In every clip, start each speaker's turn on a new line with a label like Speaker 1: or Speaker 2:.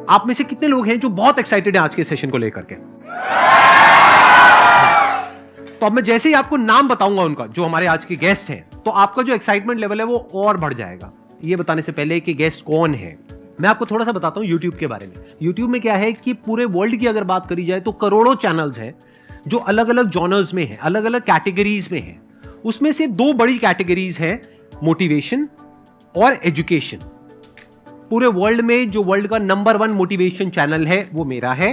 Speaker 1: आप में से कितने लोग हैं जो बहुत एक्साइटेड हैं आज के सेशन को लेकर के? तो अब मैं जैसे ही आपको नाम बताऊंगा उनका, जो हमारे आज के गेस्ट हैं, तो आपका जो एक्साइटमेंट लेवल है वो और बढ़ जाएगा। ये बताने से पहले कि गेस्ट कौन है, मैं आपको थोड़ा सा बताता हूं यूट्यूब के बारे में। यूट्यूब में क्या है कि पूरे वर्ल्ड की अगर बात करी जाए तो करोड़ों चैनल्स हैं जो अलग अलग जॉनर्स में हैं, अलग अलग कैटेगरीज में हैं। उसमें से दो बड़ी कैटेगरीज हैं, मोटिवेशन और एजुकेशन। पूरे वर्ल्ड में जो वर्ल्ड का नंबर 1 मोटिवेशन चैनल है वो मेरा है,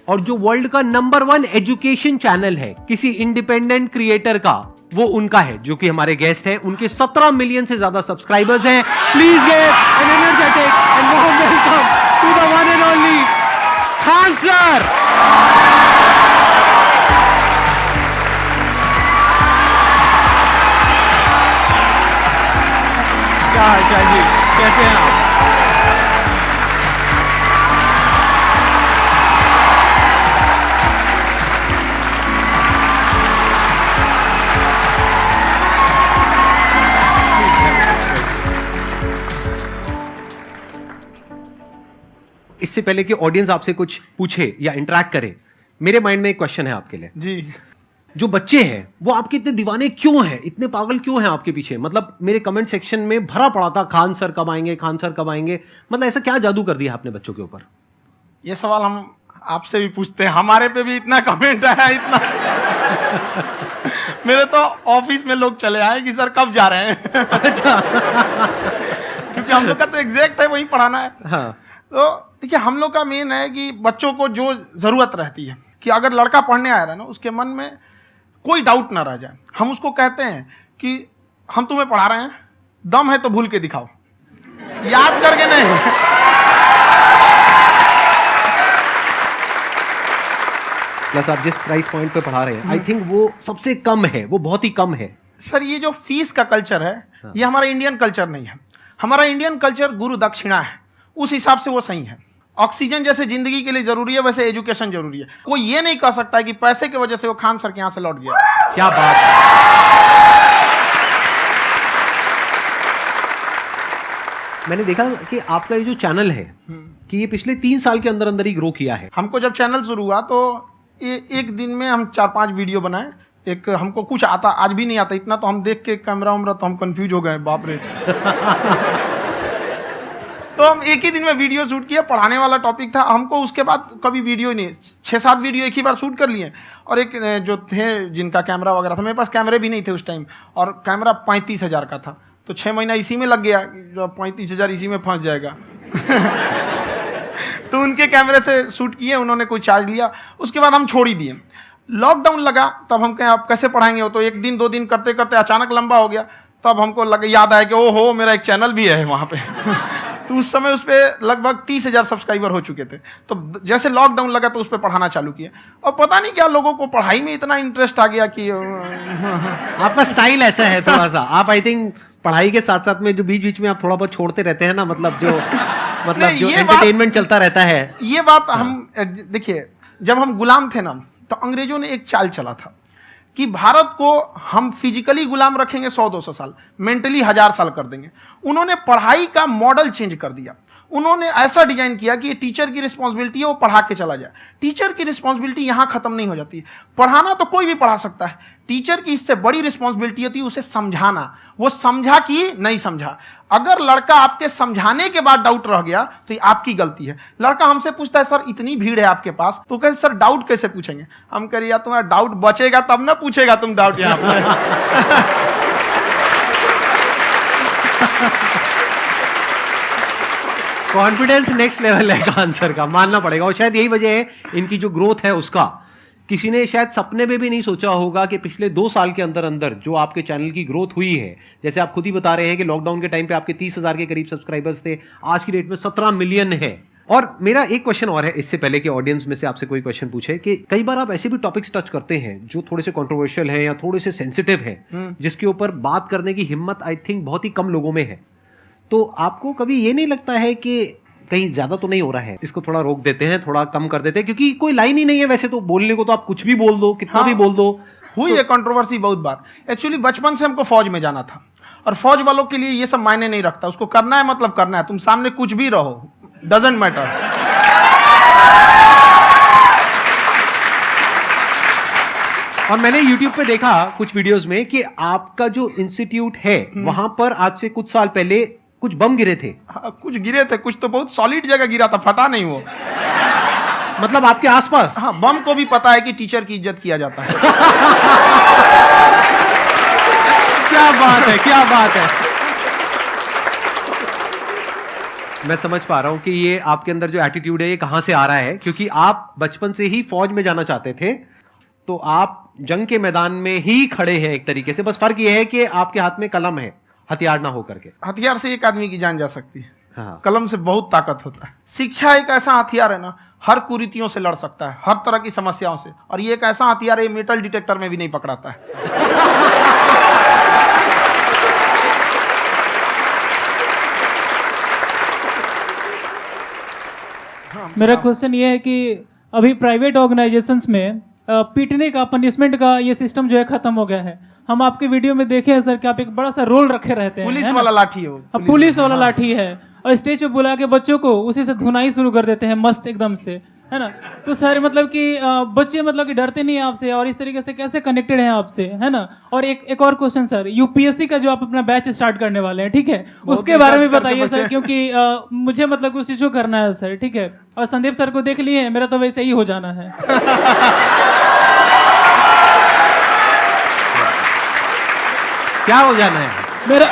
Speaker 1: और जो वर्ल्ड का नंबर 1 एजुकेशन चैनल है किसी इंडिपेंडेंट क्रिएटर का, वो उनका है, जो कि हमारे गेस्ट हैं। उनके 17 मिलियन से ज्यादा सब्सक्राइबर्स हैं। Please give an energetic and warm welcome to the one and only Khan sir. क्या हाल चाल जी, कैसे हैं आप? इससे पहले कि ऑडियंस आपसे कुछ पूछे या इंटरेक्ट करे, मेरे माइंड में एक क्वेश्चन है आपके लिए
Speaker 2: जी।
Speaker 1: जो बच्चे हैं वो आपके इतने दीवाने क्यों हैं, इतने पागल क्यों हैं आपके पीछे? मतलब मेरे कमेंट सेक्शन में भरा पड़ा था, खान सर कब आएंगे, खान सर कब आएंगे। मतलब ऐसा क्या जादू कर दिया आपने बच्चों के ऊपर?
Speaker 2: ये सवाल हम आपसे भी पूछते हैं, हमारे पे भी इतना कमेंट आया, इतना मेरे तो ऑफिस में लोग चले आए कि सर कब जा रहे हैं।
Speaker 1: अच्छा।
Speaker 2: क्योंकि हम लोग का तो एग्जैक्ट है, वही पढ़ाना है।
Speaker 1: हाँ।
Speaker 2: तो देखिए, हम लोग का मेन है कि बच्चों को जो जरूरत रहती है कि अगर लड़का पढ़ने आ रहा है ना, उसके मन में कोई डाउट ना रह जाए। हम उसको कहते हैं कि हम तुम्हें पढ़ा रहे हैं, दम है तो भूल के दिखाओ, याद करके नहीं।
Speaker 1: प्लस आप जिस प्राइस पॉइंट पे पढ़ा रहे हैं, आई थिंक वो सबसे कम है, वो बहुत ही कम है।
Speaker 2: सर ये जो फीस का कल्चर है, ये हमारा इंडियन कल्चर नहीं है। हमारा इंडियन कल्चर गुरु दक्षिणा है, उस हिसाब से वो सही है। ऑक्सीजन जैसे जिंदगी के लिए जरूरी है, वैसे एजुकेशन जरूरी है। कोई ये नहीं कह सकता है कि पैसे की वजह से वो खान सर के यहां से लौट गया।
Speaker 1: क्या बात है। मैंने देखा कि आपका ये जो चैनल है कि ये पिछले 3 साल के अंदर अंदर ही ग्रो किया है।
Speaker 2: हमको जब चैनल शुरू हुआ तो एक दिन में हम 4-5 वीडियो बनाए। एक हमको कुछ आता, आज भी नहीं आता इतना, तो हम देख के कैमरा वैमरा तो हम कंफ्यूज हो गए, बाप रे। तो हम एक ही दिन में वीडियो शूट किया, पढ़ाने वाला टॉपिक था हमको। उसके बाद कभी वीडियो ही नहीं, 6-7 वीडियो एक ही बार शूट कर लिए। और एक जो थे जिनका कैमरा वगैरह था, मेरे पास कैमरे भी नहीं थे उस टाइम, और कैमरा 35,000 का था, तो 6 महीना इसी में लग गया, जो 35,000 इसी में फंस जाएगा। तो उनके कैमरे से शूट किए, उन्होंने कोई चार्ज लिया, उसके बाद हम छोड़ ही दिए। लॉकडाउन लगा, तब हम कहें आप कैसे पढ़ाएंगे, वो तो 1 दिन 2 दिन करते करते अचानक लंबा हो गया। तब हमको याद आया कि ओहो, मेरा एक चैनल भी है वहाँ पे। तो उस समय उस पर लगभग 30,000 सब्सक्राइबर हो चुके थे। तो जैसे लॉकडाउन लगा तो उस पर पढ़ाना चालू किया, और पता नहीं क्या लोगों को पढ़ाई में इतना इंटरेस्ट आ गया कि
Speaker 1: आपका स्टाइल ऐसा है थोड़ा सा, आप आई थिंक पढ़ाई के साथ साथ में जो बीच बीच में आप थोड़ा बहुत छोड़ते रहते हैं ना, मतलब जो एंटरटेनमेंट चलता रहता है।
Speaker 2: ये बात हम देखिए, जब हम गुलाम थे ना, तो अंग्रेजों ने एक चाल चला था कि भारत को हम फिजिकली गुलाम रखेंगे 100-200 साल, मेंटली 1000 साल कर देंगे। उन्होंने पढ़ाई का मॉडल चेंज कर दिया। उन्होंने ऐसा डिजाइन किया कि ये टीचर की रिस्पॉन्सिबिलिटी है, वो पढ़ा के चला जाए। टीचर की रिस्पॉन्सिबिलिटी यहाँ खत्म नहीं हो जाती। पढ़ाना तो कोई भी पढ़ा सकता है, टीचर की इससे बड़ी रिस्पॉन्सिबिलिटी होती है उसे समझाना। वो समझा कि नहीं समझा। अगर लड़का आपके समझाने के बाद डाउट रह गया तो ये आपकी गलती है। लड़का हमसे पूछता है, सर इतनी भीड़ है आपके पास, तो कहते सर डाउट कैसे पूछेंगे? हम कह रहे यार, तुम्हारा डाउट बचेगा तब ना पूछेगा तुम डाउट यहाँ पे।
Speaker 1: कॉन्फिडेंस नेक्स्ट लेवल है खान सर का, मानना पड़ेगा। और शायद यही वजह है इनकी जो ग्रोथ है उसका। किसी ने शायद सपने में भी नहीं सोचा होगा कि पिछले 2 साल के अंदर अंदर जो आपके चैनल की ग्रोथ हुई है, जैसे आप खुद ही बता रहे हैं कि लॉकडाउन के टाइम पे आपके 30,000 के करीब सब्सक्राइबर्स थे, आज की डेट में 17 मिलियन है। और मेरा एक क्वेश्चन और है, इससे पहले कि ऑडियंस में से आपसे कोई क्वेश्चन पूछे, कि कई बार आप ऐसे भी टॉपिक्स टच करते हैं जो थोड़े से कंट्रोवर्शियल हैं या थोड़े से सेंसिटिव हैं, जिसके ऊपर बात करने की हिम्मत आई थिंक बहुत ही कम लोगों में है। तो आपको कभी ये नहीं लगता है कि कहीं ज्यादा तो नहीं हो रहा है, इसको थोड़ा रोक देते हैं, थोड़ा कम कर देते हैं? क्योंकि कोई लाइन ही नहीं है वैसे तो बोलने को, तो आप कुछ भी बोल दो, कितना भी बोल दो।
Speaker 2: हुई है कंट्रोवर्सी बहुत बार। एक्चुअली बचपन से हमको फौज में जाना था, और फौज वालों के लिए ये सब मायने नहीं रखता। उसको करना है मतलब करना है, तुम सामने कुछ भी रहो, डजंट मैटर।
Speaker 1: और मैंने YouTube पे देखा कुछ वीडियोस में कि आपका जो इंस्टीट्यूट है वहां पर आज से कुछ साल पहले कुछ बम गिरे थे।
Speaker 2: हाँ, कुछ गिरे थे, कुछ तो बहुत सॉलिड जगह गिरा था, फटा नहीं वो।
Speaker 1: मतलब आपके आसपास?
Speaker 2: हाँ, बम को भी पता है कि टीचर की इज्जत किया जाता है।
Speaker 1: क्या बात है, क्या बात है। मैं समझ पा रहा हूं कि ये आपके अंदर जो एटीट्यूड है ये कहां से आ रहा है, क्योंकि आप बचपन से ही फौज में जाना चाहते थे, तो आप जंग के मैदान में ही खड़े हैं एक तरीके से। बस फर्क ये है कि आपके हाथ में कलम है, हथियार ना हो करके।
Speaker 2: हथियार से एक आदमी की जान जा सकती है,
Speaker 1: हाँ।
Speaker 2: कलम से बहुत ताकत होता है। शिक्षा एक ऐसा हथियार है ना, हर कुरीतियों से लड़ सकता है, हर तरह की समस्याओं से। और ये एक ऐसा हथियार है, मेटल डिटेक्टर में भी नहीं पकड़ाता है।
Speaker 3: मेरा क्वेश्चन ये है कि अभी प्राइवेट ऑर्गेनाइजेशंस में पीटने का, पनिशमेंट का ये सिस्टम जो है खत्म हो गया है। हम आपके वीडियो में देखे हैं सर कि आप एक बड़ा सा रोल रखे रहते हैं,
Speaker 2: पुलिस
Speaker 3: है
Speaker 2: वाला
Speaker 3: ना?
Speaker 2: लाठी है वो,
Speaker 3: पुलिस वाला लाठी है, और स्टेज पे बुला के बच्चों को उसी से धुनाई शुरू कर देते हैं मस्त एकदम से, है ना? तो सर मतलब कि बच्चे मतलब कि डरते नहीं हैं आपसे, और इस तरीके से कैसे कनेक्टेड हैं आपसे, है ना? और एक और क्वेश्चन सर, यूपीएससी का जो आप अपना बैच स्टार्ट करने वाले हैं, ठीक है, उसके बारे में बताइए सर, क्योंकि मुझे मतलब कुछ इशू करना है सर, ठीक है? और संदीप सर को देख लिए, मेरा तो वैसे ही हो जाना है।
Speaker 1: क्या हो जाना है?
Speaker 3: मेरा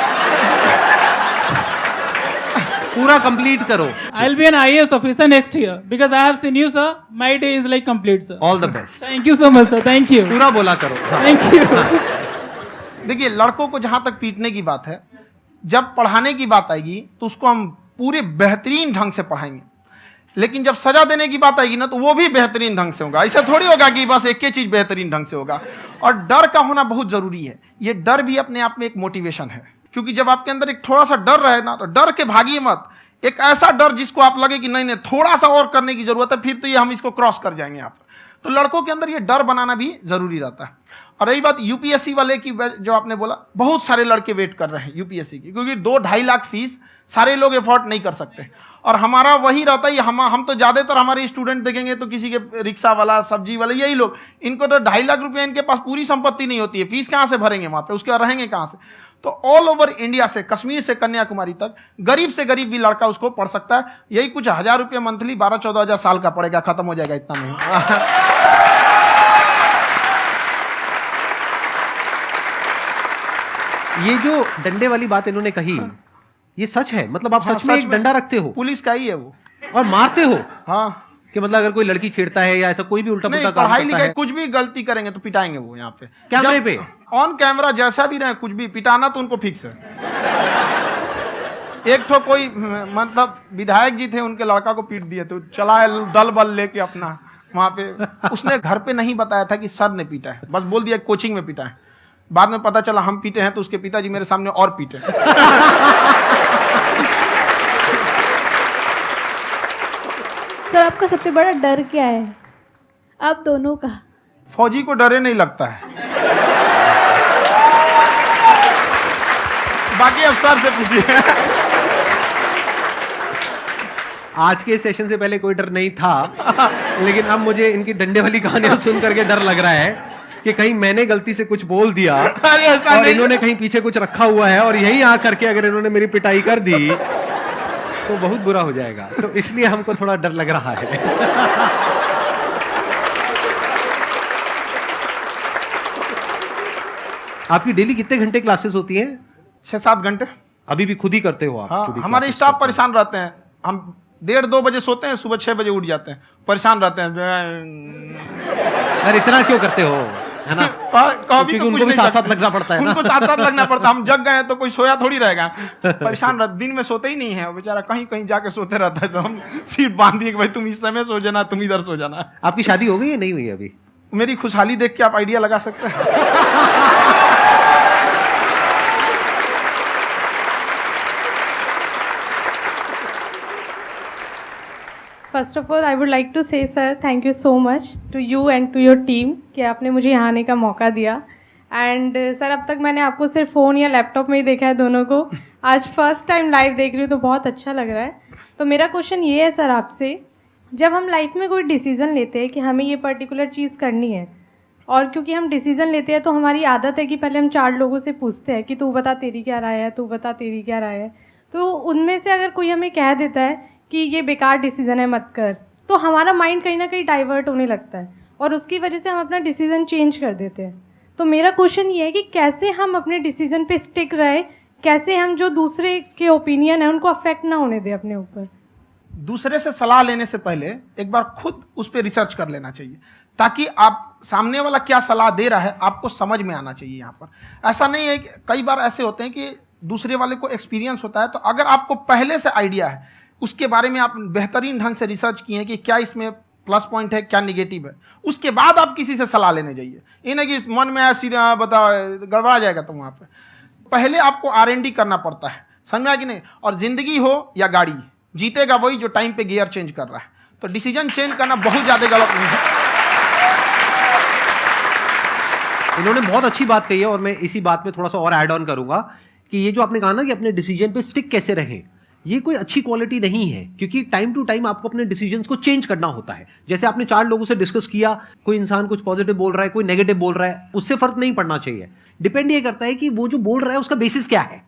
Speaker 1: पूरा कंप्लीट करो।
Speaker 3: I'll be an IAS officer next year because I have seen you, sir. My day is like complete, sir.
Speaker 1: All the best.
Speaker 3: Thank you so much, sir. Thank you.
Speaker 1: पूरा बोला करो। हाँ।
Speaker 3: Thank you.
Speaker 2: देखिए, लड़कों को जहां तक पीटने की बात है, जब पढ़ाने की बात आएगी तो उसको हम पूरे बेहतरीन ढंग से पढ़ाएंगे। लेकिन जब सजा देने की बात आएगी ना, तो वो भी बेहतरीन ढंग से होगा। ऐसा थोड़ी होगा कि बस एक ही चीज बेहतरीन ढंग से होगा। और डर का होना बहुत जरूरी है। ये डर भी अपने आप में एक मोटिवेशन है, क्योंकि जब आपके अंदर एक थोड़ा सा डर रहे ना, तो डर के भागिए मत। एक ऐसा डर जिसको आप लगे कि नहीं नहीं थोड़ा सा और करने की जरूरत है, फिर तो ये हम इसको क्रॉस कर जाएंगे यहाँ पर। तो लड़कों के अंदर ये डर बनाना भी जरूरी रहता है। और रही बात यूपीएससी वाले की, जो आपने बोला, बहुत सारे लड़के वेट कर रहे हैं यूपीएससी की, क्योंकि 2-2.5 लाख फीस सारे लोग एफोर्ड नहीं कर सकते। और हमारा वही रहता है, हम तो ज़्यादातर हमारे स्टूडेंट देखेंगे तो किसी के रिक्शा वाला, सब्जी वाला, यही लोग, इनको तो 2.5 लाख रुपया, इनके पास पूरी संपत्ति नहीं होती है, फीस कहाँ से भरेंगे वहाँ पे, उसके बाद रहेंगे कहाँ से? तो ऑल ओवर इंडिया से, कश्मीर से कन्याकुमारी तक, गरीब से गरीब भी लड़का उसको पढ़ सकता है। यही कुछ 1000 रुपये मंथली, 12-14 हज़ार साल का पड़ेगा, खत्म हो जाएगा इतना में।
Speaker 1: ये जो डंडे वाली बात इन्होंने कही, ये सच है? मतलब आप
Speaker 2: हाँ,
Speaker 1: सच में एक डंडा रखते हो
Speaker 2: पुलिस का ही है वो,
Speaker 1: और मारते हो?
Speaker 2: हाँ।
Speaker 1: कि मतलब अगर कोई लड़की छेड़ता है या ऐसा कोई भी उल्टा
Speaker 2: नहीं,
Speaker 1: पुल्टा काम
Speaker 2: पढ़ाई
Speaker 1: करता
Speaker 2: लिखाई
Speaker 1: है,
Speaker 2: कुछ भी गलती करेंगे तो पिटाएंगे वो यहाँ पे,
Speaker 1: कैमरे पे,
Speaker 2: ऑन कैमरा, जैसा भी रहे, कुछ भी पिटाना तो उनको फिक्स है। एक तो कोई मतलब विधायक जी थे, उनके लड़का को पीट दिए, तो चला है दल बल लेके अपना वहां पे। उसने घर पे नहीं बताया था कि सर ने पीटा है, बस बोल दिया कोचिंग में पीटा है। बाद में पता चला हम पीटे हैं, तो उसके पिताजी मेरे सामने और पीटे।
Speaker 4: सर आपका सबसे बड़ा डर क्या है, आप दोनों का?
Speaker 2: फौजी को डरे नहीं लगता है, बाकी अब सर से पूछिए।
Speaker 1: आज के सेशन से पहले कोई डर नहीं था, लेकिन अब मुझे इनकी डंडे वाली कहानियां सुन करके डर लग रहा है कि कहीं मैंने गलती से कुछ बोल दिया
Speaker 2: अरे ऐसा
Speaker 1: और
Speaker 2: नहीं।
Speaker 1: इन्होंने कहीं पीछे कुछ रखा हुआ है, और यहीं आ करके अगर इन्होंने मेरी पिटाई कर दी तो बहुत बुरा हो जाएगा। तो इसलिए हमको थोड़ा डर लग रहा है। आपकी डेली कितने घंटे क्लासेस होती हैं?
Speaker 2: 6-7 घंटे।
Speaker 1: अभी भी खुद ही करते हो आप?
Speaker 2: हाँ,
Speaker 1: जो भी
Speaker 2: हमारे
Speaker 1: classes
Speaker 2: स्टाफ
Speaker 1: करते हो।
Speaker 2: परेशान रहते हैं। हम 1:30-2 बजे सोते हैं, सुबह 6 बजे उठ जाते हैं, परेशान रहते हैं।
Speaker 1: यार इतना क्यों करते हो, है ना?
Speaker 2: कभी तो
Speaker 1: उनको भी साथ साथ लगना पड़ता है ना।
Speaker 2: उनको साथ साथ लगना पड़ता है। हम जग गए तो कोई सोया थोड़ी रहेगा, परेशान रहते, दिन में सोते ही नहीं है, बेचारा कहीं कहीं जाके सोते रहता है। तो हम सीट बांध दिए कि भाई तुम इस समय सो जाना, तुम इधर सो जाना।
Speaker 1: आपकी शादी हो गई या नहीं हुई अभी?
Speaker 2: मेरी खुशहाली देख के आप आइडिया लगा सकते हैं।
Speaker 4: First of all I would like to say sir thank you so much to you and to your team कि आपने मुझे यहाँ आने का मौका दिया। एंड सर अब तक मैंने आपको सिर्फ फ़ोन या लैपटॉप में ही देखा है दोनों को, आज फर्स्ट टाइम लाइव देख रही हूँ तो बहुत अच्छा लग रहा है। तो मेरा क्वेश्चन ये है सर आपसे, जब हम लाइफ में कोई डिसीज़न लेते हैं कि हमें ये पर्टिकुलर चीज़ करनी है, और क्योंकि हम डिसीजन लेते हैं तो हमारी आदत है कि पहले हम 4 लोगों से पूछते हैं कि तू बता तेरी क्या राय है, तू बता तेरी क्या राय है। तो उनमें से अगर कोई हमें कह देता है कि ये बेकार डिसीजन है मत कर, तो हमारा माइंड कहीं ना कहीं डाइवर्ट होने लगता है और उसकी वजह से हम अपना डिसीजन चेंज कर देते हैं। तो मेरा क्वेश्चन ये है कि कैसे हम अपने डिसीजन पे स्टिक रहे, कैसे हम जो दूसरे के ओपिनियन है उनको अफेक्ट ना होने दें अपने ऊपर।
Speaker 2: दूसरे से सलाह लेने से पहले एक बार खुद उस पर रिसर्च कर लेना चाहिए, ताकि आप सामने वाला क्या सलाह दे रहा है आपको समझ में आना चाहिए। यहाँ पर ऐसा नहीं है कि कई बार ऐसे होते हैं कि दूसरे वाले को एक्सपीरियंस होता है, तो अगर आपको पहले से आइडिया है, उसके बारे में आप बेहतरीन ढंग से रिसर्च किए हैं कि क्या इसमें प्लस पॉइंट है क्या निगेटिव है, उसके बाद आप किसी से सलाह लेने जाइए। ये नहीं कि मन में आया सीधा बता गड़बड़ा जाएगा। तो वहाँ पे पहले आपको R&D करना पड़ता है, समझ में आया कि नहीं। और जिंदगी हो या गाड़ी, जीतेगा वही जो टाइम पे गियर चेंज कर रहा है। तो डिसीजन चेंज करना बहुत ज़्यादा गलत नहीं है।
Speaker 1: इन्होंने बहुत अच्छी बात कही है और मैं इसी बात में थोड़ा सा और ऐड ऑन करूंगा कि ये जो आपने कहा ना कि अपने डिसीजन पे स्टिक कैसे रहें, ये कोई अच्छी क्वालिटी नहीं है, क्योंकि टाइम टू टाइम आपको अपने डिसीजंस को चेंज करना होता है। जैसे आपने 4 लोगों से डिस्कस किया, कोई इंसान कुछ पॉजिटिव बोल रहा है, कोई नेगेटिव बोल रहा है, उससे फर्क नहीं पड़ना चाहिए। डिपेंड ये करता है कि वो जो बोल रहा है उसका बेसिस क्या है।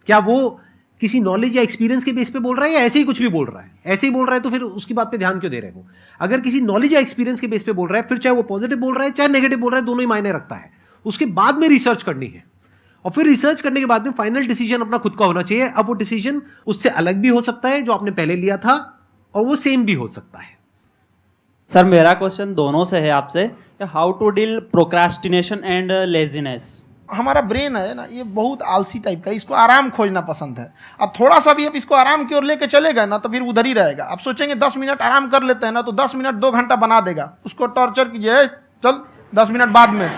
Speaker 1: क्या वो किसी नॉलेज या एक्सपीरियंस के बेस पे बोल रहा है या ऐसे ही कुछ भी बोल रहा है? ऐसे ही बोल रहा है तो फिर उसकी बात पे ध्यान क्यों दे रहे हो? अगर किसी नॉलेज या एक्सपीरियंस के बेस पे बोल रहा है, फिर चाहे वो पॉजिटिव बोल रहा है चाहे नेगेटिव बोल रहा है, दोनों ही मायने रखता है। उसके बाद में रिसर्च करनी है और फिर रिसर्च करने के बाद में फाइनल डिसीजन अपना खुद का होना चाहिए। अब वो डिसीजन उससे अलग भी हो सकता है जो आपने पहले लिया था, और वो सेम भी हो सकता है।
Speaker 5: सर मेरा क्वेश्चन दोनों से है आपसे, how to deal procrastination and laziness.
Speaker 2: हमारा ब्रेन है ना, ये बहुत आलसी टाइप का है, इसको आराम खोजना पसंद है। अब थोड़ा सा भी अब इसको आराम की ओर लेके चलेगा ना तो फिर उधर ही रहेगा। आप सोचेंगे 10 मिनट आराम कर लेते हैं ना, तो 10 मिनट 2 घंटा बना देगा। उसको टॉर्चर कीजिए, चल 10 मिनट बाद में।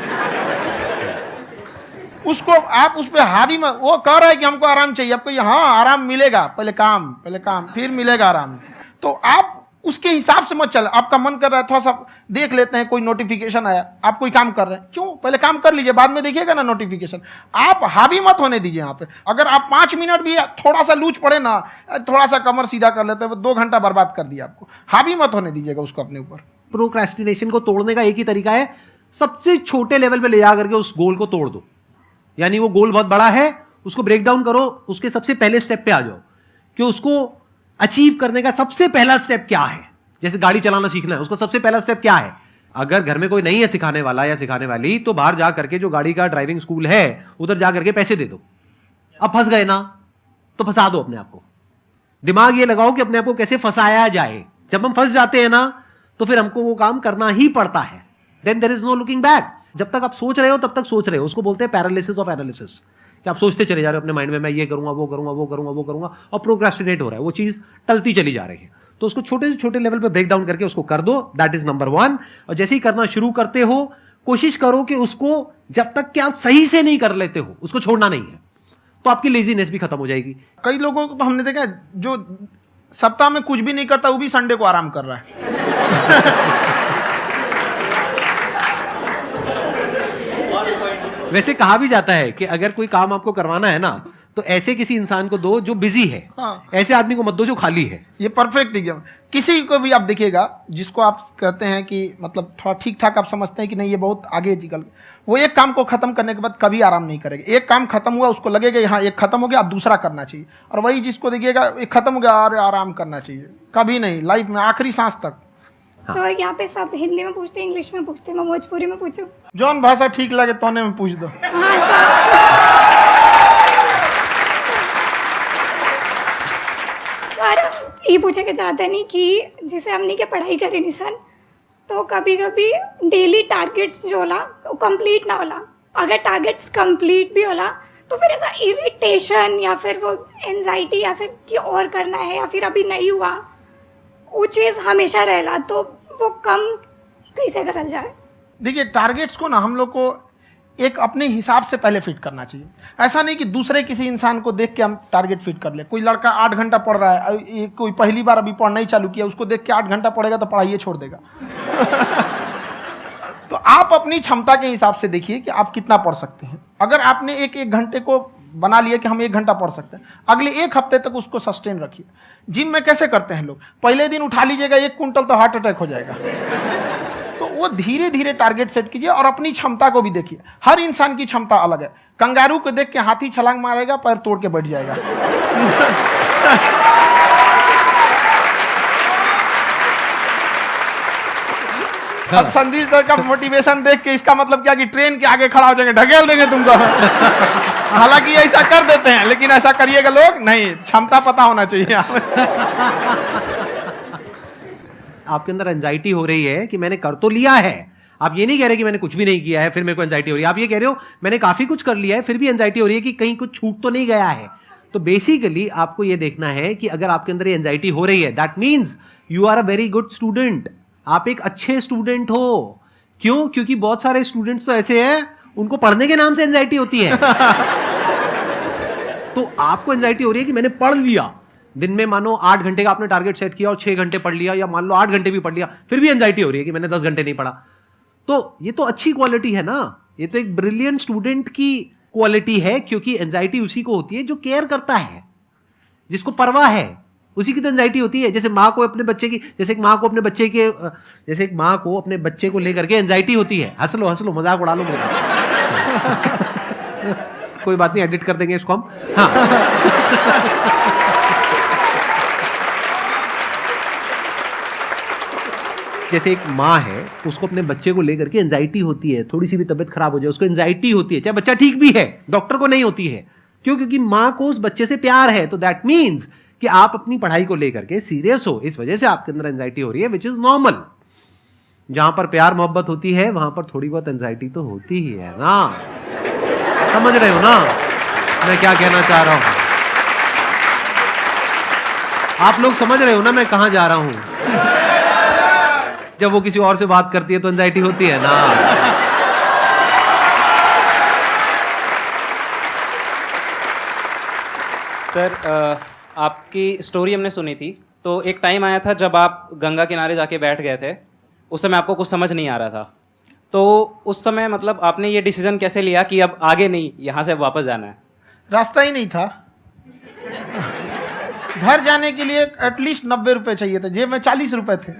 Speaker 2: उसको आप उस पर हावी मत, वो कह रहा है कि हमको आराम चाहिए, आपको हाँ आराम मिलेगा, पहले काम फिर मिलेगा आराम। तो आप उसके हिसाब से मत चले। आपका मन कर रहा है थोड़ा सा देख लेते हैं, कोई नोटिफिकेशन आया, आप कोई काम कर रहे हैं, क्यों पहले काम कर लीजिए, बाद में देखिएगा ना नोटिफिकेशन। आप हावी मत होने दीजिए यहाँ पे। अगर आप 5 मिनट भी थोड़ा सा लूज पड़े ना, थोड़ा सा कमर सीधा कर लेते हैं, 2 घंटा बर्बाद कर दिया आपको। हावी मत होने दीजिएगा उसको अपने ऊपर।
Speaker 1: प्रोक्रेस्टिनेशन को तोड़ने का एक ही तरीका है, सबसे छोटे लेवल पे ले जा करके उस गोल को तोड़ दो। यानी वो गोल बहुत बड़ा है, उसको ब्रेक डाउन करो, उसके सबसे पहले स्टेप पे आ जाओ कि उसको अचीव करने का सबसे पहला स्टेप क्या है। जैसे गाड़ी चलाना सीखना है, उसका सबसे पहला स्टेप क्या है। अगर घर में कोई नहीं है सिखाने वाला या सिखाने वाली, तो बाहर जा करके जो गाड़ी का ड्राइविंग स्कूल है उधर जा करके पैसे दे दो। अब फंस गए ना तो फंसा दो अपने आप को। दिमाग ये लगाओ कि अपने आप को कैसे फंसाया जाए। जब हम फंस जाते हैं ना तो फिर हमको वो काम करना ही पड़ता है। Then there is no looking back. जब तक आप सोच रहे हो तब तक सोच रहे हो, उसको बोलते हैं पैरालिसिस ऑफ एनालिसिस, कि आप सोचते चले जा रहे हो अपने माइंड में, मैं ये करूंगा वो करूंगा वो करूंगा वो करूंगा, और प्रोक्रेस्टिनेट हो रहा है, वो चीज टलती चली जा रही है। तो उसको छोटे से छोटे लेवल पे ब्रेक डाउन करके उसको कर दो, दैट इज नंबर 1। और जैसे ही करना शुरू करते हो, कोशिश करो कि उसको जब तक कि आप सही से नहीं कर लेते हो उसको छोड़ना नहीं है, तो आपकी लेजीनेस भी खत्म हो जाएगी।
Speaker 2: कई लोगों को तो हमने देखा जो सप्ताह में कुछ भी नहीं करता, वो भी संडे को आराम कर रहा है।
Speaker 1: वैसे कहा भी जाता है कि अगर कोई काम आपको करवाना है ना, तो ऐसे किसी इंसान को दो जो बिजी है।
Speaker 2: हाँ।
Speaker 1: ऐसे आदमी को मत दो जो खाली है।
Speaker 2: ये परफेक्ट एग्जाम। किसी को भी आप देखिएगा जिसको आप कहते हैं कि मतलब थोड़ा ठीक ठाक आप समझते हैं कि नहीं ये बहुत आगे निकल, वो एक काम को खत्म करने के बाद कभी आराम नहीं करेगा। एक काम खत्म हुआ उसको लगेगा हाँ एक खत्म हो गया, अब दूसरा करना चाहिए। और वही जिसको देखिएगा एक खत्म हो गया अरे आराम करना चाहिए, कभी नहीं, लाइफ में आखिरी सांस तक।
Speaker 6: सर यहाँ पे सब हिंदी में पूछते हैं, इंग्लिश में पूछते हैं, मैं भोजपुरी में पूछूं?
Speaker 2: जौन भाषा ठीक लगे तोने में पूछ दो।
Speaker 6: हाँ सर। सर ये पूछे के चाहते नहीं कि जैसे हमने के पढ़ाई करी नहीं सर, तो कभी कभी डेली टारगेट्स जो होला वो कंप्लीट ना होला। अगर टारगेट्स कंप्लीट भी होला तो फिर ऐसा इरिटेशन या फिर वो एंजाइटी या फिर कि और करना है या फिर अभी नहीं हुआ, वो चीज़ हमेशा रहेला। तो वो कम कैसे करल जाए?
Speaker 2: देखिए टारगेट्स को ना हम लोग को एक अपने हिसाब से पहले फिट करना चाहिए। ऐसा नहीं कि दूसरे किसी इंसान को देख के हम टारगेट फिट कर ले। कोई लड़का 8 घंटा पढ़ रहा है, कोई पहली बार अभी पढ़ना ही चालू किया, उसको देख के 8 घंटा पढ़ेगा तो पढ़ाई छोड़ देगा। तो आप अपनी क्षमता के हिसाब से देखिए कि आप कितना पढ़ सकते हैं। अगर आपने एक घंटे को बना लिया कि हम 1 घंटा पढ़ सकते हैं, अगले 1 हफ्ते तक उसको सस्टेन रखिए। जिम में कैसे करते हैं लोग, पहले दिन उठा लीजिएगा 1 कुंटल तो हार्ट अटैक हो जाएगा। तो वो धीरे धीरे टारगेट सेट कीजिए और अपनी क्षमता को भी देखिए। हर इंसान की क्षमता अलग है। कंगारू को देख के हाथी छलांग मारेगा, पैर तोड़ के बैठ जाएगा। अब संदीप सर का मोटिवेशन देख के इसका मतलब क्या कि ट्रेन के आगे खड़ा हो जाएंगे, ढकेल देंगे तुमको। हालांकि ऐसा कर देते हैं, लेकिन ऐसा करिएगा लोग नहीं, क्षमता पता होना चाहिए।
Speaker 1: आपके अंदर एंजाइटी हो रही है कि मैंने कर तो लिया है। आप ये नहीं कह रहे कि मैंने कुछ भी नहीं किया है फिर मेरे को एंजाइटी हो रही है। आप ये कह रहे हो मैंने काफी कुछ कर लिया है फिर भी एंजाइटी हो रही है कि कहीं कुछ छूट तो नहीं गया है। तो बेसिकली आपको ये देखना है कि अगर आपके अंदर ये एंजाइटी हो रही है, that means you are a very good student. आप एक अच्छे स्टूडेंट हो। क्यों? क्योंकि बहुत सारे स्टूडेंट्स तो ऐसे हैं उनको पढ़ने के नाम से एंजाइटी होती है। तो आपको एंजाइटी हो रही है कि मैंने पढ़ लिया, दिन में मानो 8 घंटे का आपने टारगेट सेट किया और 6 घंटे पढ़ लिया, या मान लो 8 घंटे भी पढ़ लिया, फिर भी एंजाइटी हो रही है कि मैंने 10 घंटे नहीं पढ़ा। तो ये तो अच्छी क्वालिटी है ना, ये तो एक ब्रिलियंट स्टूडेंट की क्वालिटी है। क्योंकि एंजाइटी उसी को होती है जो केयर करता है, जिसको परवाह है, उसी की तो एंजाइटी होती है। जैसे माँ को अपने बच्चे की, जैसे एक माँ को अपने बच्चे के, जैसे एक माँ को अपने बच्चे को लेकर के एंजाइटी होती है। हंस लो मजाक उड़ा लो मेरा। कोई बात नहीं, एडिट कर देंगे इसको हम। हाँ। जैसे एक माँ है, उसको अपने बच्चे को लेकर के एंजाइटी होती है, थोड़ी सी भी तबीयत खराब हो जाए उसको एंजाइटी होती है, चाहे बच्चा ठीक भी है, डॉक्टर को नहीं होती है। क्यों? क्योंकि माँ को उस बच्चे से प्यार है। तो दैट मीन्स कि आप अपनी पढ़ाई को लेकर के सीरियस हो, इस वजह से आपके अंदर एंजाइटी हो रही है, विच इज नॉर्मल। जहां पर प्यार मोहब्बत होती है वहां पर थोड़ी बहुत एंजाइटी तो होती ही है ना। समझ रहे हो ना मैं क्या कहना चाह रहा हूं? आप लोग समझ रहे हो ना मैं कहां जा रहा हूं? जब वो किसी और से बात करती है तो एंजाइटी होती है ना।
Speaker 7: सर, आपकी स्टोरी हमने सुनी थी, तो एक टाइम आया था जब आप गंगा किनारे जाके बैठ गए थे। उस समय आपको कुछ समझ नहीं आ रहा था, तो उस समय मतलब आपने ये डिसीजन कैसे लिया कि अब आगे नहीं, यहाँ से वापस जाना है?
Speaker 2: रास्ता ही नहीं था। घर जाने के लिए एटलीस्ट 90 रुपए चाहिए थे, जेब में 40 रुपए थे।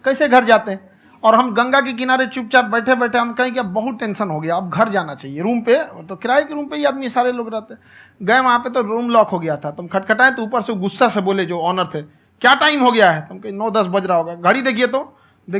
Speaker 2: कैसे घर जाते हैं? और हम गंगा के किनारे चुपचाप बैठे बैठे हम कहें कि अब बहुत टेंशन हो गया, अब घर जाना चाहिए। रूम पे, तो किराए के रूम पे ही आदमी सारे लोग रहते। गए वहाँ पे तो रूम लॉक हो गया था। तुम खटखटाए तो ऊपर से गुस्सा से बोले जो ऑनर थे, क्या टाइम हो गया है? तुम कहीं 9-10 बज रहा होगा। घड़ी देखिए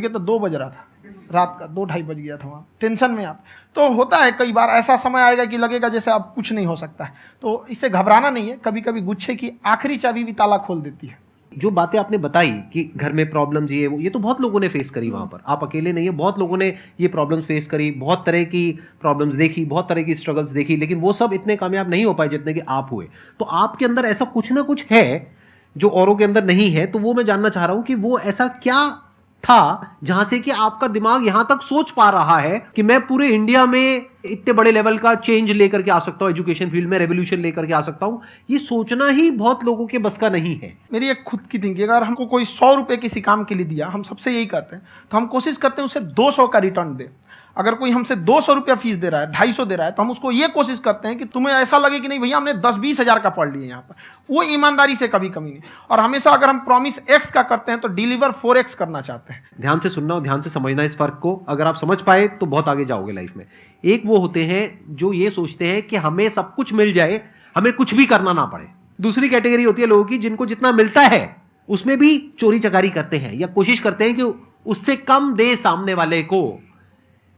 Speaker 2: तो 2 बज रहा था रात का, 2-2:30 बज गया था वहाँ। टेंशन में आप तो होता है, कई बार ऐसा समय आएगा कि लगेगा जैसे अब कुछ नहीं हो सकता है। तो इससे घबराना नहीं है। कभी कभी गुच्छे की आखिरी चाबी भी ताला खोल देती है।
Speaker 1: जो बातें आपने बताई कि घर में प्रॉब्लम्स ये वो, ये तो बहुत लोगों ने फेस करी वहां पर। आप अकेले नहीं है, बहुत लोगों ने ये प्रॉब्लम्स फेस करी, बहुत तरह की प्रॉब्लम्स देखी, बहुत तरह की स्ट्रगल्स देखी, लेकिन वो सब इतने कामयाब नहीं हो पाए जितने कि आप हुए। तो आपके अंदर ऐसा कुछ ना कुछ है जो औरों के अंदर नहीं है। तो वो मैं जानना चाह रहा हूं कि वो ऐसा क्या था जहां से कि आपका दिमाग यहां तक सोच पा रहा है कि मैं पूरे इंडिया में इतने बड़े लेवल का चेंज लेकर के आ सकता हूं, एजुकेशन फील्ड में रेवोल्यूशन लेकर के आ सकता हूं। ये सोचना ही बहुत लोगों के बस का नहीं है।
Speaker 2: मेरी एक खुद की थिंकिंग, अगर हमको कोई 100 रुपए किसी काम के लिए दिया, हम सबसे यही कहते हैं, तो हम कोशिश करते हैं उसे 200 का रिटर्न दे। अगर कोई हमसे 200 रुपया फीस दे रहा है, 250 दे रहा है, तो हम उसको ये कोशिश करते हैं कि तुम्हें ऐसा लगे कि नहीं भैया हमने 10-20 हज़ार का पढ़ लिया यहाँ पर। वो ईमानदारी से कभी कमी नहीं। और हमेशा अगर हम प्रॉमिस एक्स का करते हैं तो डिलीवर 4x करना चाहते हैं।
Speaker 1: ध्यान से सुनना और ध्यान से समझना इस फर्क को। अगर आप समझ पाए तो बहुत आगे जाओगे लाइफ में। एक वो होते हैं जो ये सोचते हैं कि हमें सब कुछ मिल जाए, हमें कुछ भी करना ना पड़े। दूसरी कैटेगरी होती है लोगों की जिनको जितना मिलता है उसमें भी चोरी चकारी करते हैं या कोशिश करते हैं कि उससे कम दे सामने वाले को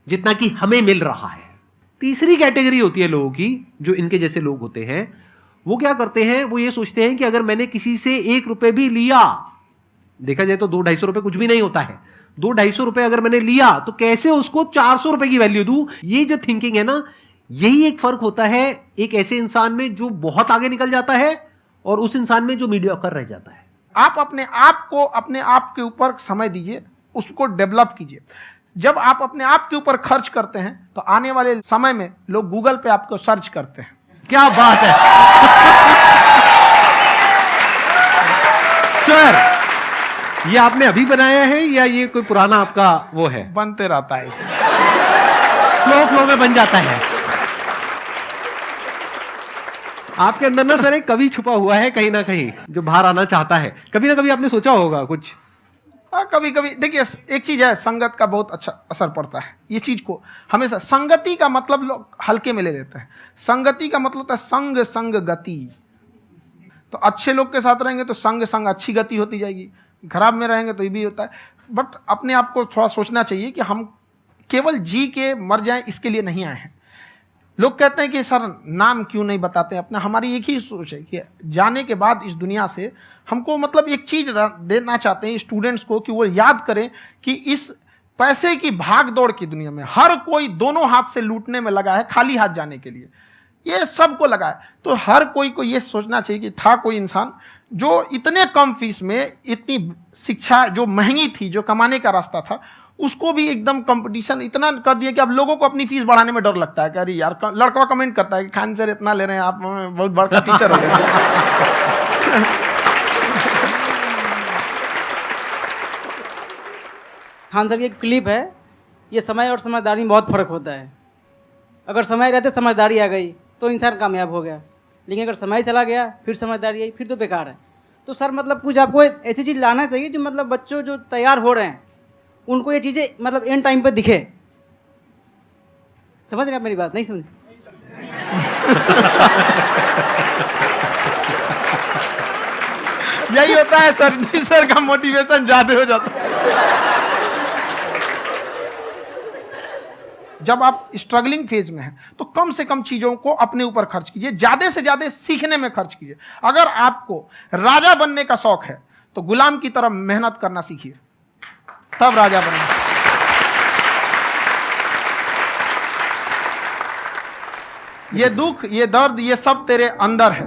Speaker 1: जितना कि हमें मिल रहा है। तीसरी कैटेगरी होती है लोगों की, जो इनके जैसे लोग होते हैं, वो क्या करते हैं, वो ये सोचते हैं कि अगर मैंने किसी से 1 रुपए भी लिया, देखा जाए तो 200-250 रुपए कुछ भी नहीं होता है, 200-250 रुपए अगर मैंने लिया तो कैसे उसको 400 रुपए की वैल्यू दूं। ये जो थिंकिंग है ना, यही एक फर्क होता है एक ऐसे इंसान में जो बहुत आगे निकल जाता है और उस इंसान में जो मीडियोकर रह जाता है।
Speaker 2: आप अपने आप को अपने आप के ऊपर समय दीजिए, उसको डेवलप कीजिए। जब आप अपने आप के ऊपर खर्च करते हैं तो आने वाले समय में लोग गूगल पे आपको सर्च करते हैं।
Speaker 1: क्या बात है सर, ये आपने अभी बनाया है या ये कोई पुराना आपका वो है?
Speaker 2: बनते रहता है इसे,
Speaker 1: फ्लो में बन जाता है। आपके अंदर ना सर एक कवि छुपा हुआ है कहीं ना कहीं जो बाहर आना चाहता है। कभी ना कभी आपने सोचा होगा कुछ
Speaker 2: कभी कभी देखिए, एक चीज है, संगत का बहुत अच्छा असर पड़ता है। ये चीज को हमेशा, संगति का मतलब लोग हल्के में ले लेते हैं। संगति का मतलब होता है संग संग गति। तो अच्छे लोग के साथ रहेंगे तो संग संग अच्छी गति होती जाएगी, खराब में रहेंगे तो ये भी होता है। बट अपने आप को थोड़ा सोचना चाहिए कि हम केवल जी के मर जाएं इसके लिए नहीं आए हैं। लोग कहते हैं कि सर नाम क्यों नहीं बताते अपना। हमारी एक ही सोच है कि जाने के बाद इस दुनिया से हमको मतलब एक चीज देना चाहते हैं स्टूडेंट्स को, कि वो याद करें कि इस पैसे की भाग दौड़ की दुनिया में हर कोई दोनों हाथ से लूटने में लगा है, खाली हाथ जाने के लिए ये सबको लगा है। तो हर कोई को ये सोचना चाहिए कि था कोई इंसान जो इतने कम फीस में इतनी शिक्षा जो महंगी थी, जो कमाने का रास्ता था, उसको भी एकदम कंपटीशन इतना कर दिया कि अब लोगों को अपनी फीस बढ़ाने में डर लगता है कि अरे यार, लड़का कमेंट करता है कि खान सर इतना ले रहे हैं, आप बहुत बड़ा टीचर हो गए।
Speaker 8: खान सर की एक क्लिप है, ये समय और समझदारी में बहुत फ़र्क होता है। अगर समय रहते समझदारी आ गई तो इंसान कामयाब हो गया, लेकिन अगर समय चला गया फिर समझदारी आई फिर तो बेकार है। तो सर मतलब कुछ आपको ऐसी चीज़ लाना चाहिए जो मतलब बच्चों जो तैयार हो रहे हैं उनको ये चीज़ें मतलब एंड टाइम पे दिखे। समझ रहे हैं आप मेरी बात? नहीं समझ?
Speaker 2: यही होता है सर का मोटिवेशन ज्यादा हो जाता है। जब आप स्ट्रगलिंग फेज में हैं तो कम से कम चीजों को अपने ऊपर खर्च कीजिए, ज्यादा से ज्यादा सीखने में खर्च कीजिए। अगर आपको राजा बनने का शौक है तो गुलाम की तरह मेहनत करना सीखिए, तब राजा बनेंगे। ये दुख, ये दर्द, ये सब तेरे अंदर है।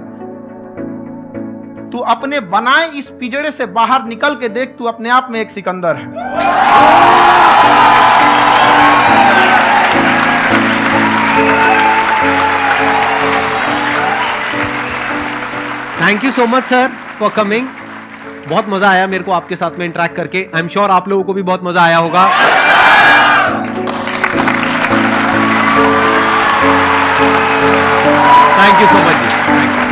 Speaker 2: तू अपने बनाए इस पिंजड़े से बाहर निकल के देख, तू अपने आप में एक सिकंदर है।
Speaker 1: Thank you so much sir for coming. बहुत मजा आया मेरे को आपके साथ में इंटरेक्ट करके। आई एम श्योर आप लोगों को भी बहुत मजा आया होगा। Thank you so much ji.